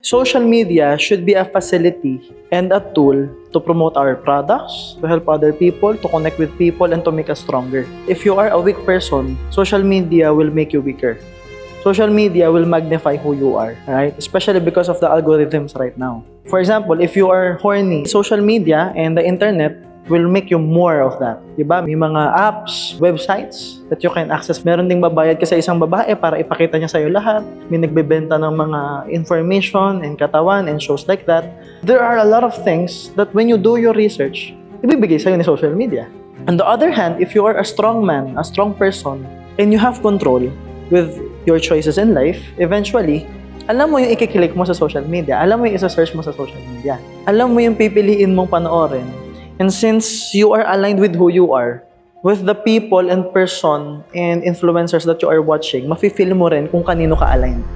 social media should be a facility and a tool to promote our products, to help other people, to connect with people, and to make us stronger. If you are a weak person, social media will make you weaker. Social media will magnify who you are, right? Especially because of the algorithms right now. For example, if you are horny, social media and the internet will make you more of that. Diba? May mga apps, websites that you can access. Meron ding babayad ka sa isang babae para ipakita niya sa'yo lahat. May nagbebenta ng mga information and katawan and shows like that. There are a lot of things that when you do your research, ibibigay sa'yo ni social media. On the other hand, if you are a strong man, a strong person, and you have control with your choices in life, eventually, alam mo yung ikiklik mo sa social media. Alam mo yung isa-search mo sa social media. Alam mo yung pipiliin mong panoorin. And since you are aligned with who you are, with the people and person and influencers that you are watching, mafe-feel mo rin kung kanino ka aligned.